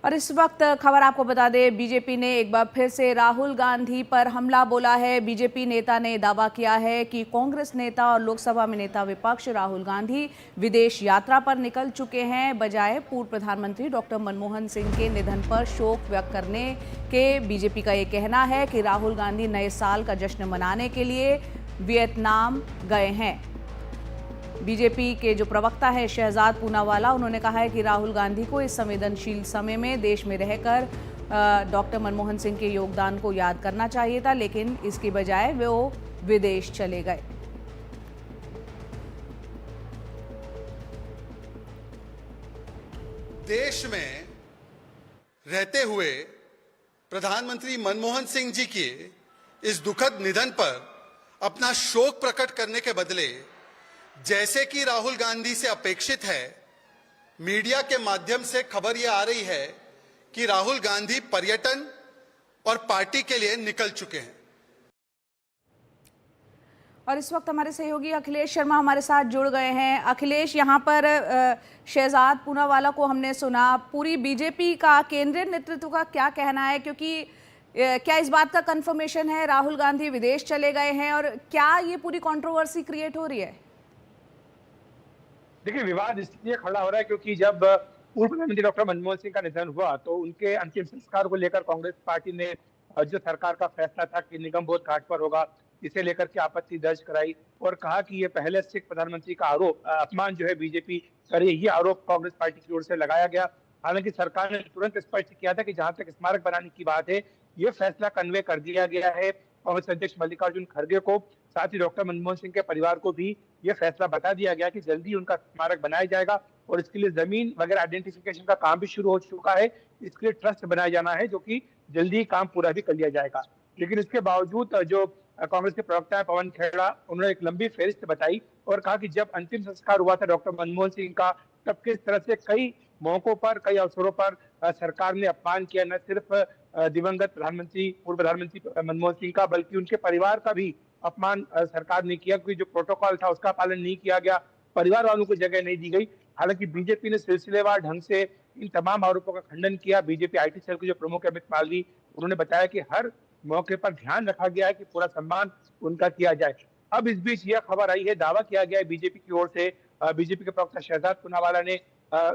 और इस वक्त खबर आपको बता दें, बीजेपी ने एक बार फिर से राहुल गांधी पर हमला बोला है। बीजेपी नेता ने दावा किया है कि कांग्रेस नेता और लोकसभा में नेता विपक्ष राहुल गांधी विदेश यात्रा पर निकल चुके हैं। बजाय पूर्व प्रधानमंत्री डॉक्टर मनमोहन सिंह के निधन पर शोक व्यक्त करने के बीजेपी का ये कहना है कि राहुल गांधी नए साल का जश्न मनाने के लिए वियतनाम गए हैं। बीजेपी के जो प्रवक्ता है शहजाद पूनावाला, उन्होंने कहा है कि राहुल गांधी को इस संवेदनशील समय में देश में रहकर डॉक्टर मनमोहन सिंह के योगदान को याद करना चाहिए था, लेकिन इसके बजाय वो विदेश चले गए। देश में रहते हुए प्रधानमंत्री मनमोहन सिंह जी के इस दुखद निधन पर अपना शोक प्रकट करने के बदले, जैसे कि राहुल गांधी से अपेक्षित है, मीडिया के माध्यम से खबर यह आ रही है कि राहुल गांधी पर्यटन और पार्टी के लिए निकल चुके हैं। और इस वक्त हमारे सहयोगी अखिलेश शर्मा हमारे साथ जुड़ गए हैं। अखिलेश, यहाँ पर शहजाद पूनावाला को हमने सुना, पूरी बीजेपी का केंद्रीय नेतृत्व का क्या कहना है, क्योंकि क्या इस बात का कंफर्मेशन है राहुल गांधी विदेश चले गए हैं, और क्या ये पूरी कंट्रोवर्सी क्रिएट हो रही है? देखिए, विवाद इसलिए खड़ा हो रहा है क्योंकि जब पूर्व प्रधानमंत्री डॉक्टर मनमोहन सिंह का निधन हुआ तो उनके अंतिम संस्कार को लेकर कांग्रेस पार्टी ने जो सरकार का फैसला था कि निगम बोध घाट पर होगा, इसे लेकर के आपत्ति दर्ज कराई और कहा कि ये पहले सिख प्रधानमंत्री का आरोप अपमान जो है बीजेपी करे, ये आरोप कांग्रेस पार्टी की ओर से लगाया गया। हालांकि सरकार ने तुरंत स्पष्ट किया था कि जहां तक स्मारक बनाने की बात है, ये फैसला कन्वे कर दिया गया है कांग्रेस अध्यक्ष मल्लिकार्जुन खड़गे को, साथ ही डॉक्टर मनमोहन सिंह के परिवार को भी ये फैसला बता दिया गया कि जल्दी उनका स्मारक बनाया जाएगा और इसके लिए जमीन वगैरह आइडेंटिफिकेशन का काम भी शुरू हो चुका है। इसके लिए ट्रस्ट बनाया जाना है जो कि जल्दी काम पूरा भी कर लिया जाएगा। लेकिन इसके बावजूद जो कांग्रेस के प्रवक्ता है पवन खेड़ा, उन्होंने एक लंबी फहरिस्त बताई और कहा कि जब अंतिम संस्कार हुआ था डॉक्टर मनमोहन सिंह का, तब किस तरह से कई मौकों पर, कई अवसरों पर सरकार ने अपमान किया, न सिर्फ दिवंगत प्रधानमंत्री, पूर्व प्रधानमंत्री मनमोहन सिंह का, बल्कि उनके परिवार का भी अपमान सरकार ने किया, क्योंकि जो प्रोटोकॉल था उसका पालन नहीं किया गया, परिवार वालों को जगह नहीं दी गई। हालांकि बीजेपी ने सिलसिलेवार ढंग से इन तमाम आरोपों का खंडन किया। बीजेपी आईटी सेल के जो प्रमुख अमित मालवीय, उन्होंने बताया कि हर मौके पर ध्यान रखा गया है कि पूरा सम्मान उनका किया जाए। अब इस बीच यह खबर आई है, दावा किया गया है बीजेपी की ओर से, बीजेपी के प्रवक्ता शहजाद पूनावाला ने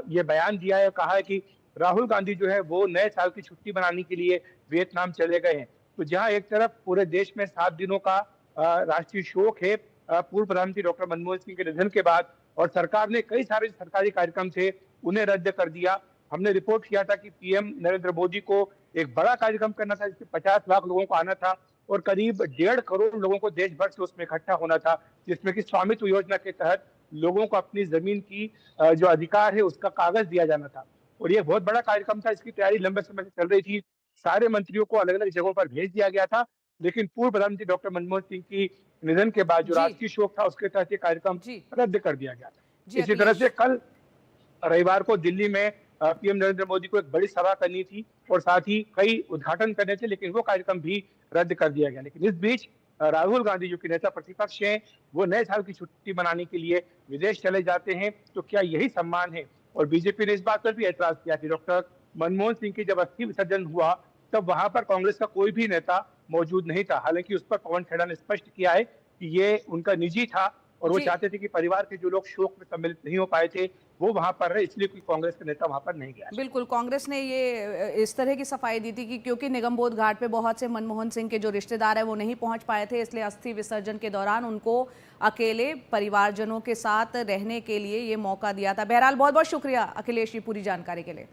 यह बयान दिया है, कहा है कि राहुल गांधी जो है वो नए साल की छुट्टी मनाने के लिए वियतनाम चले गए हैं। तो जहां एक तरफ पूरे देश में 7 दिनों का राष्ट्रीय शोक है पूर्व प्रधानमंत्री डॉक्टर मनमोहन सिंह के निधन के बाद, और सरकार ने कई सारे सरकारी कार्यक्रम थे उन्हें रद्द कर दिया। हमने रिपोर्ट किया था कि पीएम नरेंद्र मोदी को एक बड़ा कार्यक्रम करना था जिसमें 50 लाख लोगों को आना था और करीब 1.5 करोड़ लोगों को देश भर से उसमें इकट्ठा होना था, जिसमें कि स्वामित्व योजना के तहत लोगों को अपनी जमीन की जो अधिकार है उसका कागज दिया जाना था। और ये बहुत बड़ा कार्यक्रम था, इसकी तैयारी लंबे समय से चल रही थी। सारे मंत्रियों को अलग अलग जगहों पर भेज दिया गया था, लेकिन पूर्व प्रधानमंत्री डॉक्टर मनमोहन सिंह की निधन के बाद जो राजकीय शोक था उसके तहत ये कार्यक्रम रद्द कर दिया गया था। इसी तरह से कल रविवार को दिल्ली में पीएम नरेंद्र मोदी को एक बड़ी सभा करनी थी और साथ ही कई उद्घाटन करने थे, लेकिन वो कार्यक्रम भी रद्द कर दिया गया। लेकिन इस बीच राहुल गांधी जो कि नेता प्रतिपक्ष हैं, वो नए साल की छुट्टी मनाने के लिए विदेश चले जाते हैं, तो क्या यही सम्मान है? और बीजेपी ने इस बात पर भी ऐतराज किया कि डॉक्टर मनमोहन सिंह की जब अस्थि विसर्जन हुआ तब वहां पर कांग्रेस का कोई भी नेता मौजूद नहीं था। हालांकि उस पर पवन खेड़ा ने स्पष्ट किया है कि ये उनका निजी था और वो चाहते थे कि परिवार के जो लोग शोक में सम्मिलित नहीं हो पाए थे वो वहां पर रहे, इसलिए कोई कांग्रेस का नेता वहां पर नहीं गया। बिल्कुल, कांग्रेस ने ये इस तरह की सफाई दी थी कि क्योंकि निगमबोध घाट पे बहुत से मनमोहन सिंह के जो रिश्तेदार हैं वो नहीं पहुंच पाए थे, इसलिए अस्थि विसर्जन के दौरान उनको अकेले परिवारजनों के साथ रहने के लिए ये मौका दिया था। बहरहाल, बहुत बहुत शुक्रिया अखिलेश जी पूरी जानकारी के लिए।